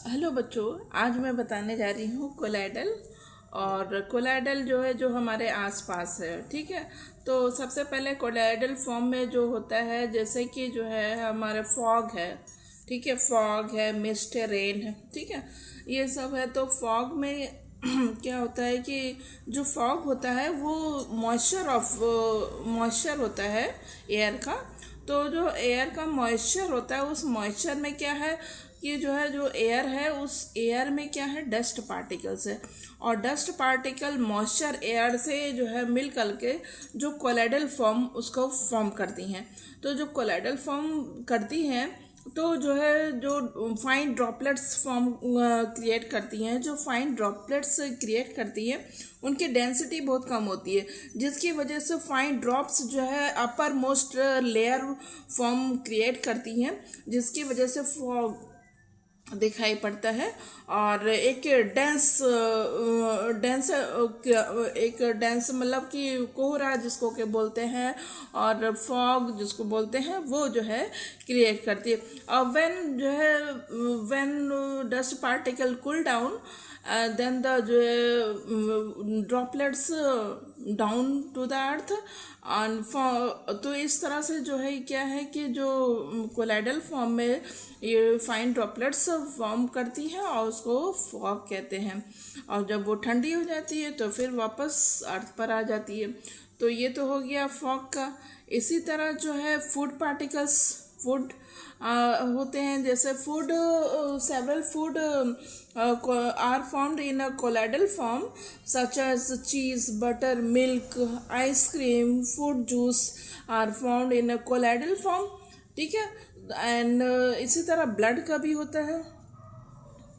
Hello बच्चों, आज मैं बताने जा रही हूँ कोलाइडल। और कोलाइडल जो है जो हमारे आसपास है, ठीक है। तो सबसे पहले कोलाइडल फॉर्म में जो होता है, जैसे कि जो है हमारे फॉग है, ठीक है, फॉग है, मिस्ट है, रेन है, ठीक है, ये सब है। तो फॉग में क्या होता है कि जो फॉग होता है वो मॉइस्चर होता है एयर का। तो जो एयर का मॉइस्चर होता है, उस मॉइस्चर में क्या है कि जो है जो एयर है, उस एयर में क्या है, डस्ट पार्टिकल्स है। और डस्ट पार्टिकल मॉइस्चर एयर से जो है मिल करके जो कोलाइडल फॉर्म उसको फॉर्म करती हैं। तो जो कोलाइडल फॉर्म करती हैं तो जो है जो फाइन ड्रॉपलेट्स फॉर्म क्रिएट करती हैं, जो फाइन ड्रॉपलेट्स क्रिएट करती हैं उनकी डेंसिटी बहुत कम होती है, जिसकी वजह से फाइन ड्रॉप्स जो है upper most layer form create करती हैं, जिसकी वजह से फॉग दिखाई पड़ता है। और एक डेंस डेंस एक डेंस मतलब कि कोहरा जिसको के बोलते हैं, और फॉग जिसको बोलते हैं, वो जो है क्रिएट करती है। और when dust particle cool down, then the जो है droplets down to the earth. तो इस तरह से जो है क्या है कि जो कोलाइडल फॉर्म में ये फाइन ड्रॉपलेट्स फॉर्म करती है और उसको फॉग कहते हैं। और जब वो ठंडी हो जाती है तो फिर वापस अर्थ पर आ जाती है। तो ये तो हो गया फॉग का। इसी तरह जो है फूड पार्टिकल्स, फूड होते हैं, जैसे food, several food are formed in a colloidal form such as cheese, butter, milk, ice cream, fruit juice are found in a colloidal form, ठीक है। एंड इसी तरह ब्लड का भी होता है।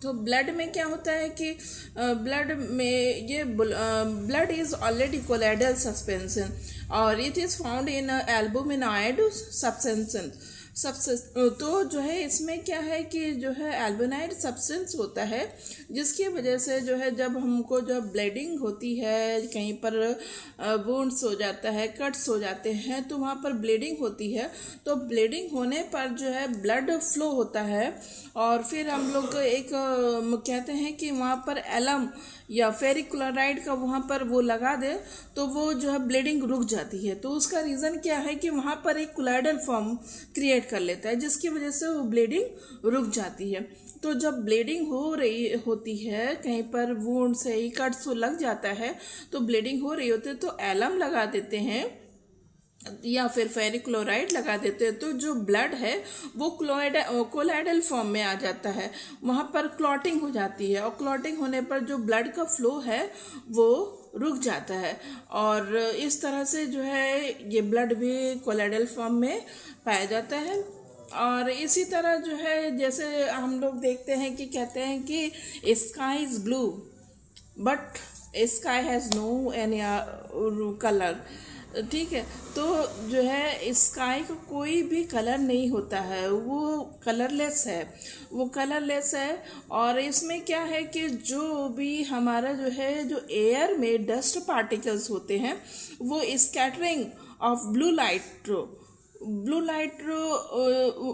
तो ब्लड में क्या होता है कि ब्लड में ये blood is already colloidal suspension और it is found in albuminoid substance. तो जो है इसमें क्या है कि जो है एल्बुनाइड सब्सटेंस होता है, जिसकी वजह से जो है जब हमको जब ब्लीडिंग होती है, कहीं पर वुंड्स हो जाता है, कट्स हो जाते हैं, तो वहाँ पर ब्लीडिंग होती है। तो ब्लीडिंग होने पर जो है ब्लड फ्लो होता है और फिर हम लोग एक कहते हैं कि वहाँ पर एलम या फेरिक क्लोराइड का वहाँ पर वो लगा दे तो वो जो है ब्लीडिंग रुक जाती है। तो उसका रीज़न क्या है कि वहाँ पर एक कोलाइडल फॉर्म क्रिएट कर लेता है, जिसकी वजह से वो ब्लीडिंग रुक जाती है। तो जब ब्लीडिंग हो रही होती है, कहीं पर वुंड से ही कट्स लग जाता है, तो ब्लीडिंग हो रही होती है तो एलम लगा देते हैं या फिर फेरिक क्लोराइड लगा देते हैं। तो जो ब्लड है वो कोलाइडल फॉर्म में आ जाता है, वहाँ पर क्लॉटिंग हो जाती है और क्लॉटिंग होने पर जो ब्लड का फ्लो है वो रुक जाता है। और इस तरह से जो है ये ब्लड भी कोलाइडल फॉर्म में पाया जाता है। और इसी तरह जो है जैसे हम लोग देखते हैं कि कहते हैं कि sky is blue but sky has no any colour, ठीक है। तो जो है स्काई का कोई भी कलर नहीं होता है, वो कलरलेस है, वो कलरलेस है। और इसमें क्या है कि जो भी हमारा जो है जो एयर में डस्ट पार्टिकल्स होते हैं वो scattering of blue light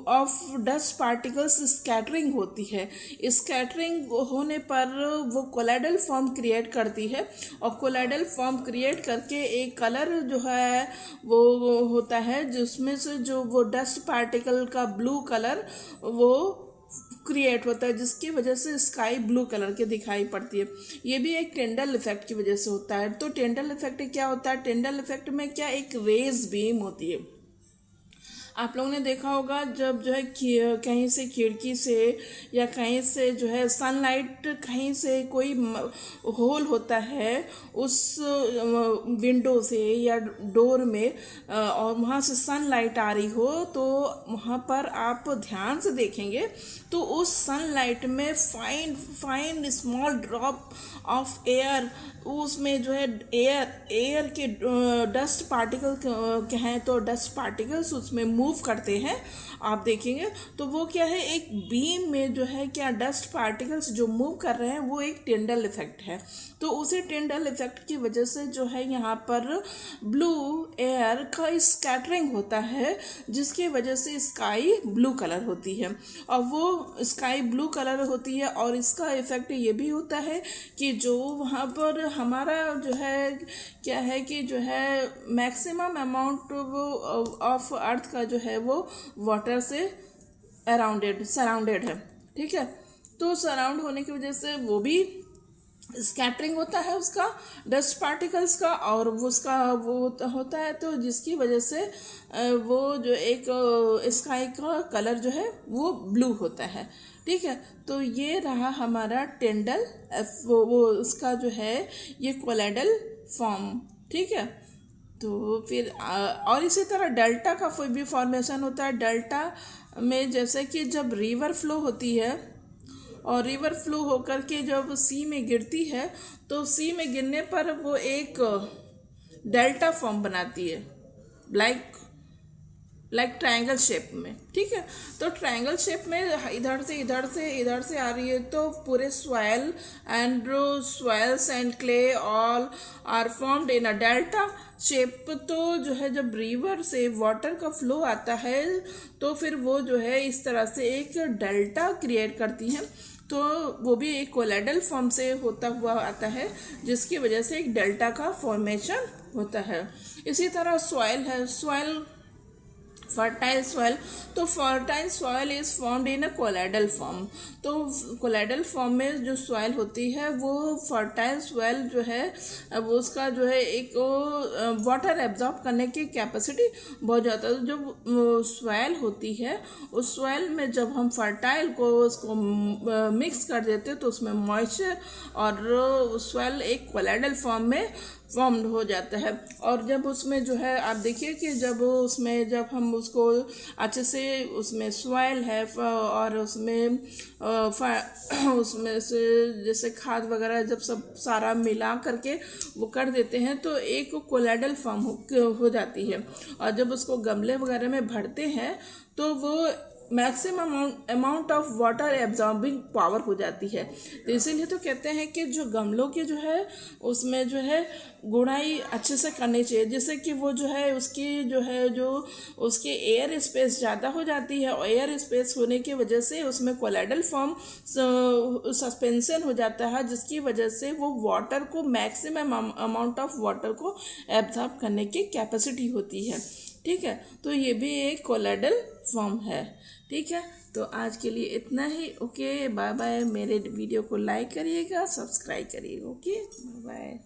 of dust particles scattering होती है। स्कैटरिंग होने पर वो कोलाइडल फॉर्म क्रिएट करती है और कोलाइडल फॉर्म क्रिएट करके एक कलर जो है वो होता है, जिसमें से जो वो डस्ट पार्टिकल का ब्लू कलर वो क्रिएट होता है, जिसकी वजह से स्काई ब्लू कलर के दिखाई पड़ती है। ये भी एक टेंडल इफेक्ट की वजह से होता है। तो टेंडल इफेक्ट क्या होता है? टेंडल इफेक्ट में क्या, एक रेज बीम होती है। आप लोगों ने देखा होगा जब जो है कहीं से खिड़की से या कहीं से जो है सनलाइट, कहीं से कोई होल होता है उस विंडो से या डोर में, और वहाँ से सनलाइट आ रही हो, तो वहाँ पर आप ध्यान से देखेंगे तो उस सनलाइट में fine small drop of air, उसमें जो है एयर के डस्ट पार्टिकल हैं, तो डस्ट पार्टिकल्स उसमें मूव करते हैं आप देखेंगे तो वो क्या है, एक बीम में जो है क्या डस्ट पार्टिकल्स जो मूव कर रहे हैं वो एक टिंडल इफेक्ट है। तो उसी टिंडल इफेक्ट की वजह से जो है यहाँ पर ब्लू एयर का स्कैटरिंग होता है, जिसकी वजह से स्काई ब्लू कलर होती है। और वो स्काई ब्लू कलर होती है और इसका इफेक्ट ये भी होता है कि जो वहाँ पर हमारा जो है क्या है कि जो है मैक्सिमम अमाउंट वो ऑफ अर्थ का जो है वो वाटर से सराउंडेड है, ठीक है। तो सराउंड होने की वजह से वो भी स्कैटरिंग होता है उसका डस्ट पार्टिकल्स का, और वो उसका वो होता है तो जिसकी वजह से वो जो एक स्काई का कलर जो है वो ब्लू होता है, ठीक है। तो ये रहा हमारा टिंडल, वो उसका जो है ये कोलाइडल फॉर्म, ठीक है। तो फिर और इसी तरह डेल्टा का कोई भी फॉर्मेशन होता है। डेल्टा में जैसे कि जब रिवर फ्लो होती है और रिवर फ्लो होकर के जब सी में गिरती है तो सी में गिरने पर वो एक डेल्टा फॉर्म बनाती है, लाइक ट्रायंगल शेप में, ठीक है। तो ट्रायंगल शेप में इधर से आ रही है तो पूरे soils and clay all are formed in a delta shape. तो जो है जब रिवर से वाटर का फ्लो आता है तो फिर वो जो है इस तरह से एक डेल्टा क्रिएट करती है। तो वो भी एक कोलाइडल फॉर्म से होता हुआ आता है, जिसकी वजह से एक डेल्टा का फॉर्मेशन होता है। इसी तरह सॉइल फर्टाइल सॉइल, तो fertile soil is formed in a colloidal form. तो कोलाइडल फॉर्म में जो सॉइल होती है वो फर्टाइल सॉइल जो है वो उसका जो है एक वाटर एब्जॉर्ब करने की कैपेसिटी बहुत ज़्यादा है। जो सॉइल होती है उस सॉइल में जब हम फर्टाइल को उसको मिक्स कर देते हैं तो उसमें मॉइस्चर और सॉइल एक कोलाइडल फॉर्म में फॉर्म्ड हो जाता है। और जब उसमें जो है आप देखिए कि जब हम उसको अच्छे से उसमें सॉइल है और उसमें से जैसे खाद वगैरह जब सब सारा मिला करके वो कर देते हैं तो एक कोलाइडल फॉर्म हो जाती है। और जब उसको गमले वगैरह में भरते हैं तो वो maximum amount of water absorbing power हो जाती है। तो इसीलिए तो कहते हैं कि जो गमलों के जो है उसमें जो है गुड़ाई अच्छे से करनी चाहिए, जिससे कि वो जो है उसकी एयर स्पेस ज़्यादा हो जाती है। और एयर स्पेस होने की वजह से उसमें कोलाइडल फॉर्म सस्पेंशन हो जाता है, जिसकी वजह से वो वाटर को मैक्सिमम अमाउंट ऑफ वाटर को एब्जॉर्ब करने की कैपेसिटी होती है, ठीक है। तो ये भी एक कोलाइडल फॉर्म है, ठीक है। तो आज के लिए इतना ही। Okay, bye bye. मेरे वीडियो को लाइक करिएगा, सब्सक्राइब करिएगा। Okay, bye bye.